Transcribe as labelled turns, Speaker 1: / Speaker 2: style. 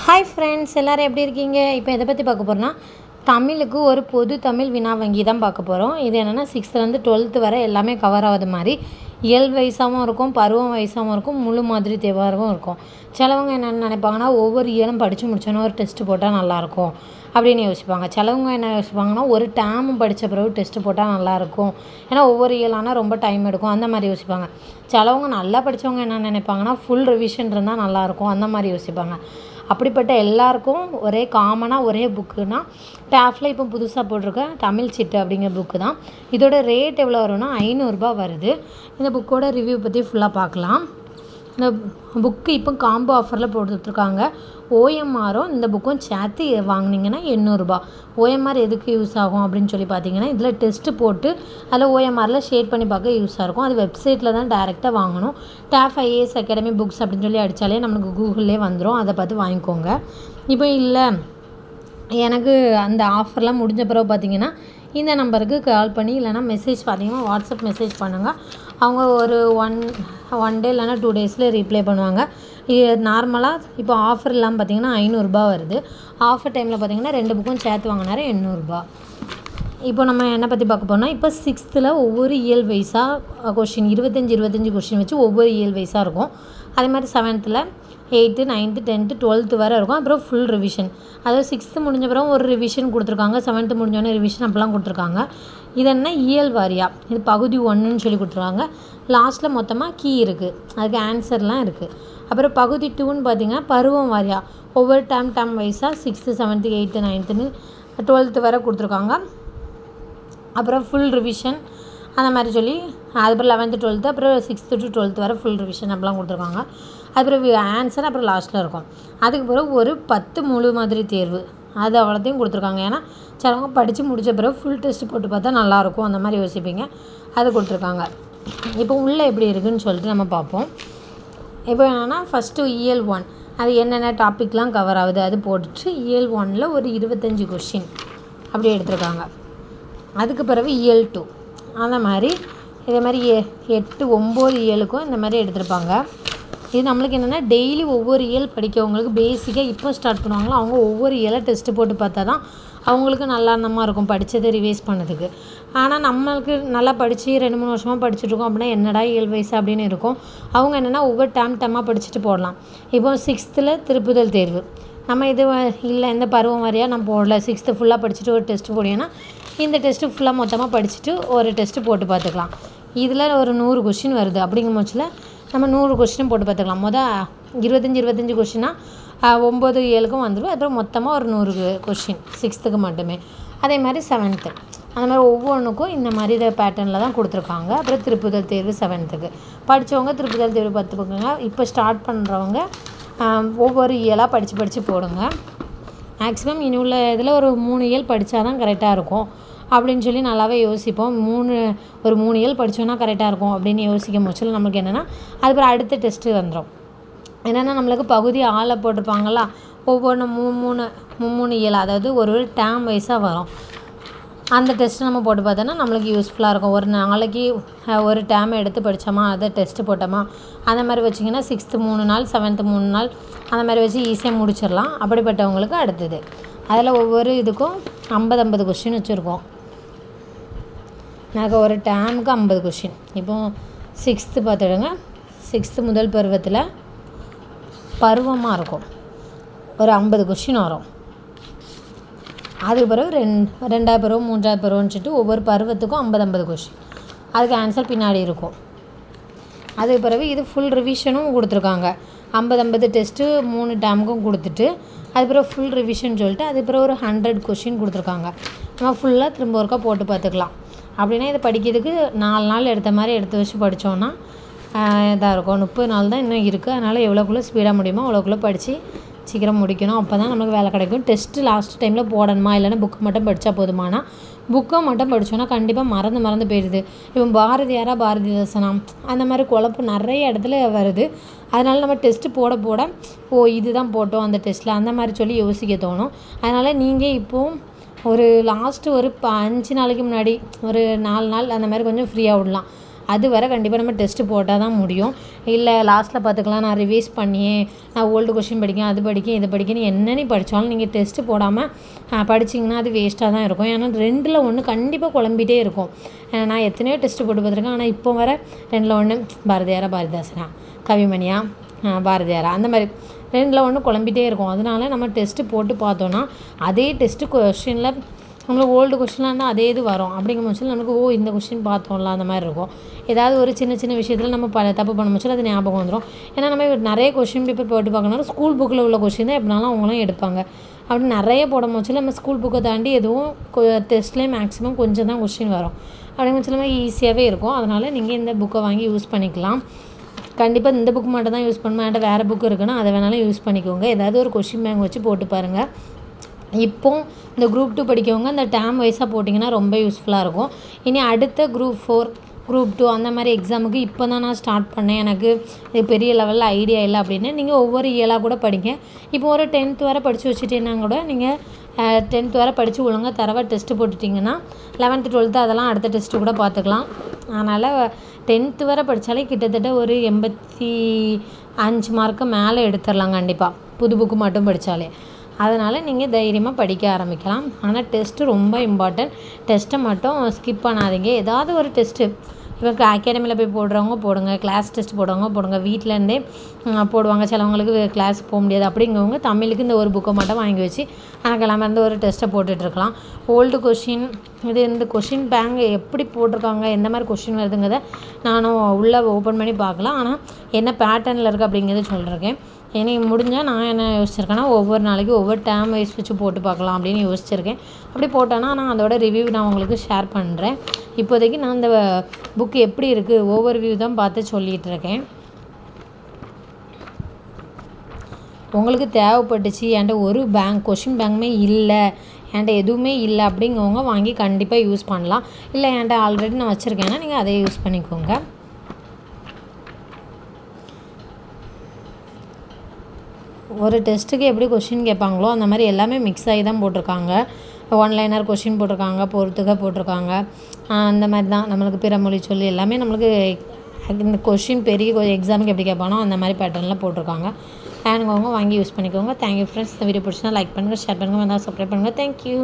Speaker 1: Hi friends, எல்லோரும் எப்படி இருக்கீங்க? இப்போ எதை பற்றி பார்க்க போகிறோன்னா, தமிழுக்கு ஒரு பொது தமிழ் வினா வங்கி தான் பார்க்க போகிறோம். இது என்னென்னா 6th to 12th வரை எல்லாமே கவர் ஆகுது மாதிரி இயல் வயசாகவும் இருக்கும், பருவம் வயசாகவும் இருக்கும், முழு மாதிரி தேர்வாகவும் இருக்கும். சிலவங்க என்னென்னு நினைப்பாங்கன்னா, ஒவ்வொரு இயலும் படித்து முடிச்சோன்னா ஒரு டெஸ்ட்டு போட்டால் நல்லாயிருக்கும் அப்படின்னு யோசிப்பாங்க. சிலவங்க என்ன யோசிப்பாங்கன்னா, ஒரு டேர்ம் படித்த பிறகு டெஸ்ட்டு போட்டால் நல்லாயிருக்கும், ஏன்னா ஒவ்வொரு இயலானால் ரொம்ப டைம் எடுக்கும், அந்த மாதிரி யோசிப்பாங்க. சிலவங்க நல்லா படித்தவங்க என்ன நினைப்பாங்கன்னா, ஃபுல் ரிவிஷன் இருந்தால் நல்லாயிருக்கும், அந்த மாதிரி யோசிப்பாங்க. அப்படிப்பட்ட எல்லாருக்கும் ஒரே காமனாக ஒரே புக்குனா டேஃபில் இப்போ புதுசாக போட்டிருக்க தமிழ் சிட்டு அப்படிங்கிற புக்கு தான். இதோட ரேட் எவ்வளோ வரும்னா 500 வருது. இந்த புக்கோட ரிவ்யூ பற்றி ஃபுல்லாக பார்க்கலாம். இந்த புக்கு இப்போ காம்போ ஆஃபரில் போட்டுட்ருக்காங்க. ஓஎம்ஆரும் இந்த புக்கும் சேர்த்து வாங்கினீங்கன்னா 800. ஓஎம்ஆர் எதுக்கு யூஸ் ஆகும் அப்படின்னு சொல்லி பார்த்தீங்கன்னா, இதில் டெஸ்ட்டு போட்டு அதில் ஓஎம்ஆரில் ஷேட் பண்ணி பார்க்க யூஸாக இருக்கும். அது வெப்சைட்டில் தான் டேரெக்டாக வாங்கணும். டேஃப் ஐஏஎஸ் அகாடமி புக்ஸ் அப்படின்னு சொல்லி அடித்தாலே நம்மளுக்கு கூகுள்லேயே வந்துடும். அதை பார்த்து வாங்கிக்கோங்க. இப்போ இல்லை எனக்கு அந்த ஆஃபர்லாம் முடிஞ்ச பிறகு பார்த்தீங்கன்னா, இந்த நம்பருக்கு கால் பண்ணி இல்லைனா மெசேஜ் பார்த்தீங்கன்னா வாட்ஸ்அப் மெசேஜ் பண்ணுங்கள். அவங்க ஒரு ஒன் டே இல்லைனா 2 டேஸில் ரீப்ளை பண்ணுவாங்க. இது நார்மலாக இப்போ ஆஃபர் இல்லாமல் பார்த்தீங்கன்னா 500 வருது. ஆஃபர் டைமில் பார்த்தீங்கன்னா 2 புக்கும் சேர்த்து வாங்கினாரு 800. இப்போ நம்ம என்ன பற்றி பார்க்க போனால், இப்போ 6th ஒவ்வொரு இயல் வயசாக கொஷின் 25 கொஷின் வச்சு ஒவ்வொரு இயல் வயசாக இருக்கும். அதே மாதிரி 7th 8th 9th 10th 12th வரை இருக்கும். அப்புறம் ஃபுல் ரிவிஷன், அதாவது 6th முடிஞ்ச பிறகு ஒரு ரிவிஷன் கொடுத்துருக்காங்க, 7th முடிஞ்சோடனே ரிவிஷன் அப்படிலாம் கொடுத்துருக்காங்க. இது என்ன இயல் வாரியா, இது பகுதி 1ன்னு சொல்லி கொடுத்துருக்காங்க. லாஸ்ட்டில் மொத்தமாக கீ இருக்குது, அதுக்கு ஆன்சர்லாம் இருக்குது. அப்புறம் பகுதி 2ன்னு பார்த்திங்கன்னா பருவம் வாரியா ஒவ்வொரு டேம் வயசாக 6th 7th 8th 9th 12th வரை கொடுத்துருக்காங்க. அப்புறம் ஃபுல் ரிவிஷன் அந்த மாதிரி சொல்லி அதுக்கப்புறம் 11th 12th அப்புறம் 6th to 12th வரை ஃபுல் ரிவிஷன் அப்படிலாம் கொடுத்துருக்காங்க. அதுக்கப்புறம் ஆன்சர் அப்புறம் லாஸ்ட்டில் இருக்கும். அதுக்கு பிறகு ஒரு 10 முழு மாதிரி தேர்வு, அது அவ்வளோத்தையும் கொடுத்துருக்காங்க. ஏன்னா சிலவங்க படித்து முடித்த பிறகு ஃபுல் டெஸ்ட் போட்டு பார்த்தா நல்லாயிருக்கும், அந்த மாதிரி யோசிப்பீங்க, அது கொடுத்துருக்காங்க. இப்போ உள்ளே எப்படி இருக்குதுன்னு சொல்லிட்டு நம்ம பார்ப்போம். இப்போ என்னென்னா ஃபஸ்ட்டு இயல் 1 அது என்னென்ன டாப்பிக்லாம் கவர் ஆகுது அது போட்டுட்டு இயல் 1ல் ஒரு 25 கொஷின் அப்படி எடுத்துருக்காங்க. அதுக்கு பிறகு இயல் 2 அந்த மாதிரி இதே மாதிரி 8 9 இயலுக்கும் இந்த மாதிரி எடுத்திருப்பாங்க. இது நம்மளுக்கு என்னென்னா டெய்லி ஒவ்வொரு இயல் படிக்கவங்களுக்கு பேசிக்காக இப்போ ஸ்டார்ட் பண்ணுவாங்களோ அவங்க ஒவ்வொரு இயலை டெஸ்ட்டு போட்டு பார்த்தா தான் அவங்களுக்கு நல்லா இருந்தமாக இருக்கும் படித்ததை ரிவைஸ் பண்ணதுக்கு. ஆனால் நம்மளுக்கு நல்லா படித்து 2-3 வருஷமாக படிச்சுட்ருக்கோம் அப்படின்னா என்னடா இயல் வயசு அப்படின்னு இருக்கும். அவங்க என்னென்னா ஒவ்வொரு டேமாக படிச்சுட்டு போடலாம். இப்போ 6th திருப்புதல் தேர்வு நம்ம இது இல்லை இந்த பருவம் வரையாக நம்ம போடல, 6th ஃபுல்லாக படிச்சுட்டு ஒரு டெஸ்ட்டு போடிங்கன்னா இந்த டெஸ்ட்டு ஃபுல்லாக மொத்தமாக படிச்சுட்டு ஒரு டெஸ்ட்டு போட்டு பார்த்துக்கலாம். இதில் ஒரு 100 கொஷின் வருது. அப்படிங்கும் பட்சத்தில் நம்ம 100 கொஷினும் போட்டு பார்த்துக்கலாம். 25 கொஷினா 9 இயலுக்கும் வந்துடும். அப்புறம் மொத்தமாக ஒரு 100 கொஷின் 6th மட்டுமே. அதே மாதிரி 7th அந்த மாதிரி ஒவ்வொன்றுக்கும் இந்த மாதிரி இதை பேட்டர்னில் தான் கொடுத்துருக்காங்க. அப்புறம் திருப்புதல் தேர்வு 7th படித்தவங்க திருப்புதல் தேர்வு 10 பக்கங்க. இப்போ ஸ்டார்ட் பண்ணுறவங்க ஒவ்வொரு இயலாக படித்து போடுங்க. மேக்ஸிமம் இனி உள்ள இதில் ஒரு 3 இயல் படித்தா தான் கரெக்டாக இருக்கும் அப்படின்னு சொல்லி நல்லாவே யோசிப்போம். ஒரு 3 இயல் படித்தோன்னா கரெக்டாக இருக்கும் அப்படின்னு யோசிக்கும் போச்சில் நம்மளுக்கு என்னென்னா அதுக்கப்புறம் அடுத்த டெஸ்ட்டு வந்துடும். என்னென்னா நம்மளுக்கு பகுதி ஆளை போட்டிருப்பாங்களா, ஒவ்வொன்று 3 இயல், அதாவது ஒரு டேம் வைஸாக வரும். அந்த டெஸ்ட்டு நம்ம போட்டு பார்த்தோன்னா நம்மளுக்கு யூஸ்ஃபுல்லாக இருக்கும். ஒரு நாளைக்கு ஒரு டேமை எடுத்து படித்தோமா அதை டெஸ்ட்டு போட்டோமா அந்த மாதிரி வச்சிங்கன்னா 6th 3 நாள் 7th 3 நாள் அந்த மாதிரி வச்சு ஈஸியாக முடிச்சிடலாம். அப்படிப்பட்டவங்களுக்கு அடுத்தது அதில் ஒவ்வொரு இதுக்கும் 50 கொஷின் வச்சுருக்கோம். நாங்கள் ஒரு டேமுக்கு 50 கொஷின். இப்போ 6th பார்த்துடுங்க. 6th முதல் பருவத்தில் பருவமாக இருக்கும், ஒரு 50 கொஷின் வரும். அதுக்கு பிறகு 2வது பருவம் 3வது பருவம்னு சொல்லிட்டு ஒவ்வொரு பருவத்துக்கும் 50 கொஷின், அதுக்கு ஆன்சர் பின்னாடி இருக்கும். அதுக்கு பிறகு இது ஃபுல் ரிவிஷனும் கொடுத்துருக்காங்க. 50 டெஸ்ட்டு 3 டேமுக்கும் கொடுத்துட்டு அதுக்கப்புறம் ஃபுல் ரிவிஷன் சொல்லிட்டு அதுக்கப்புறம் ஒரு 100 கொஷின் கொடுத்துருக்காங்க. நம்ம ஃபுல்லாக திரும்ப ஒருக்கா போட்டு பார்த்துக்கலாம். அப்படின்னா இதை படிக்கிறதுக்கு 4 நாள் எடுத்த மாதிரி எடுத்து வச்சு படித்தோன்னா இதாக இருக்கும். 30 நாள் தான் இன்னும் இருக்குது. அதனால் எவ்வளோக்குள்ளே ஸ்பீடாக முடியுமோ அவ்வளோக்குள்ளே படித்து சீக்கிரம் முடிக்கணும். அப்போ தான் நம்மளுக்கு வேலை கிடைக்கும். டெஸ்ட்டு லாஸ்ட் டைமில் போடணுமா இல்லைன்னா புக்கு மட்டும் படித்தா போதுமானா, புக்கை மட்டும் படித்தோன்னா கண்டிப்பாக மறந்து போயிடுது. இப்போ பாரதியாரா பாரதிதாசனா அந்த மாதிரி குழப்பம் நிறைய இடத்துல வருது. அதனால் நம்ம டெஸ்ட்டு போட இதுதான் போட்டோம் அந்த டெஸ்ட்டில் அந்த மாதிரி சொல்லி யோசிக்க தோணும். அதனால் நீங்கள் இப்போது ஒரு லாஸ்ட்டு ஒரு 5 நாளைக்கு முன்னாடி ஒரு 4 நாள் அந்த மாதிரி கொஞ்சம் ஃப்ரீயாக விடலாம். அது வரை கண்டிப்பாக நம்ம டெஸ்ட்டு போட்டால் தான் முடியும். இல்லை லாஸ்ட்டில் பார்த்துக்கலாம், நான் ரிவைஸ் பண்ணியே நான் ஓல்டு கொஷின் படிக்கேன், அது படிக்கேன், இது படிக்கேன்னு என்ன நீ படித்தாலும் நீங்கள் டெஸ்ட்டு போடாமல் படிச்சிங்கன்னா அது வேஸ்ட்டாக தான் இருக்கும். ஏன்னா 2ல் 1 கண்டிப்பாக குழம்பிட்டே இருக்கும். நான் எத்தனையோ டெஸ்ட்டு போட்டு பார்த்துருக்கேன். ஆனால் இப்போ வர 2ல் 1 பாரதியாரா பாரதிதாசனா கவிமணியா பாரதியாரா அந்த மாதிரி 2ல் 1 குழம்பிட்டே இருக்கும். அதனால நம்ம டெஸ்ட்டு போட்டு பார்த்தோன்னா அதே டெஸ்ட்டு கொஷினில் நம்மளுக்கு ஓல்டு கொஷின்லாம் இருந்தால் அதே இது வரும். அப்படிங்கும் பட்சத்தில் நமக்கு இந்த கொஷின் பார்த்தோம்ல அந்த மாதிரி இருக்கும். ஏதாவது ஒரு சின்ன சின்ன விஷயத்தில் நம்ம தப்பு பண்ண பட்சத்தில் அது ஞாபகம் வந்துடும். ஏன்னா நம்ம நிறைய கொஷின் பேப்பர் போட்டு பார்க்கணும். ஸ்கூல் புக்கில் உள்ள கொஷின் தான் எப்படினாலும் அவங்களும் எடுப்பாங்க. அப்படி நிறைய போட பட்சத்தில் நம்ம ஸ்கூல் புக்கை தாண்டி எதுவும் டெஸ்ட்லேயே மேக்ஸிமம் கொஞ்சம் தான் கொஷின் வரும். அப்படிங்கும் பட்சத்தில் நம்ம ஈஸியாகவே இருக்கும். அதனால் நீங்கள் இந்த புக்கை வாங்கி யூஸ் பண்ணிக்கலாம். கண்டிப்பாக இந்த புக் மட்டும் தான் யூஸ் பண்ணணும். என்கிட்ட வேறு புக் இருக்குன்னா அதை வேணாலும் யூஸ் பண்ணிக்கோங்க. ஏதாவது ஒரு கொஷின் பேங்க் வச்சு போட்டு பாருங்கள். இப்போ இந்த குரூப் 2 படிக்கவங்க இந்த டேம் வைஸாக போட்டிங்கன்னா ரொம்ப யூஸ்ஃபுல்லாக இருக்கும். இனி அடுத்த குரூப் 4 குரூப் 2 அந்த மாதிரி எக்ஸாமுக்கு இப்போ தான் நான் ஸ்டார்ட் பண்ணேன், எனக்கு இது பெரிய லெவலில் ஐடியா இல்லை அப்படின்னு நீங்கள் ஒவ்வொரு இயலாக கூட படிங்க. இப்போ ஒரு 10th வரை படித்து வச்சுட்டீங்கன்னா கூட நீங்கள் 10th வரை படித்து ஒழுங்காக தரவாக டெஸ்ட்டு போட்டுட்டிங்கன்னா 11th 12th அதெல்லாம் அடுத்த டெஸ்ட்டு கூட பார்த்துக்கலாம். அதனால் 10th வரை படித்தாலே கிட்டத்தட்ட ஒரு 85 மார்க்கு மேலே எடுத்துடலாம் கண்டிப்பாக, புது புக்கு மட்டும் படித்தாலே. அதனால் நீங்கள் தைரியமாக படிக்க ஆரம்பிக்கலாம். ஆனால் டெஸ்ட்டு ரொம்ப இம்பார்ட்டன்ட். டெஸ்ட்டை மட்டும் ஸ்கிப் பண்ணாதீங்க. ஏதாவது ஒரு டெஸ்ட்டு இப்போ அகாடமியில் போய் போடுறவங்க போடுங்க, கிளாஸ் டெஸ்ட் போடுறவங்க போடுங்க, வீட்டிலேருந்தே போடுவாங்க. சிலவங்களுக்கு கிளாஸ் போக முடியாது. அப்படிங்கிறவங்க தமிழுக்கு இந்த ஒரு புக்கை மட்டும் வாங்கி வச்சு எனக்கு எல்லாமே இருந்து ஒரு டெஸ்ட்டை போட்டுட்ருக்கலாம். ஓல்டு கொஷின் இந்த கொஷின் பேங்க் எப்படி போட்டிருக்காங்க, எந்த மாதிரி கொஷின் வருதுங்கிறத நானும் உள்ளே ஓப்பன் பண்ணி பார்க்கலாம். ஆனால் என்ன பேட்டர்னில் இருக்குது அப்படிங்கிறத சொல்லியிருக்கேன். எனக்கு முடிஞ்சால் நான் என்ன யோசிச்சிருக்கேன்னா ஒவ்வொரு நாளைக்கு ஒவ்வொரு டேம் வைஸ் வச்சு போட்டு பார்க்கலாம் அப்படின்னு யோசிச்சிருக்கேன். அப்படி போட்டேன்னா நான் அதோட ரிவ்யூ நான் உங்களுக்கு ஷேர் பண்ணுறேன். இப்போதைக்கு நான் இந்த புக்கு எப்படி இருக்குது ஓவர் வியூ தான் பார்த்து சொல்லிகிட்ருக்கேன். உங்களுக்கு தேவைப்பட்டுச்சு என்கிட்ட ஒரு கொஷின் பேங்குமே இல்லை, என்கிட்ட எதுவுமே இல்லை அப்படிங்கிறவங்க வாங்கி கண்டிப்பாக யூஸ் பண்ணலாம். இல்லை என்கிட்ட ஆல்ரெடி நான் வச்சுருக்கேன்னா நீங்கள் அதை யூஸ் பண்ணிக்கோங்க. ஒரு டெஸ்ட்டுக்கு எப்படி கொஷின் கேட்பாங்களோ அந்த மாதிரி எல்லாமே மிக்ஸ் ஆகி தான் போட்டிருக்காங்க. ஒன்லைனர் கொஷின் போட்டிருக்காங்க, பொறுத்துக்க போட்டிருக்காங்க. அந்த மாதிரி தான் நம்மளுக்கு பிறமொழி சொல்லி எல்லாமே நம்மளுக்கு இந்த கொஷின் பெரிய எக்ஸாமுக்கு எப்படி கேட்பானோ அந்த மாதிரி பேட்டர்னில் போட்டிருக்காங்க. வேணுங்கவங்க வாங்கி யூஸ் பண்ணிக்கோங்க. Thank you friends. இந்த வீடியோ பிடிச்சினா லைக் பண்ணுங்கள், ஷேர் பண்ணுங்கள், சப்ஸ்கிரைப் பண்ணுங்கள். தேங்க்யூ.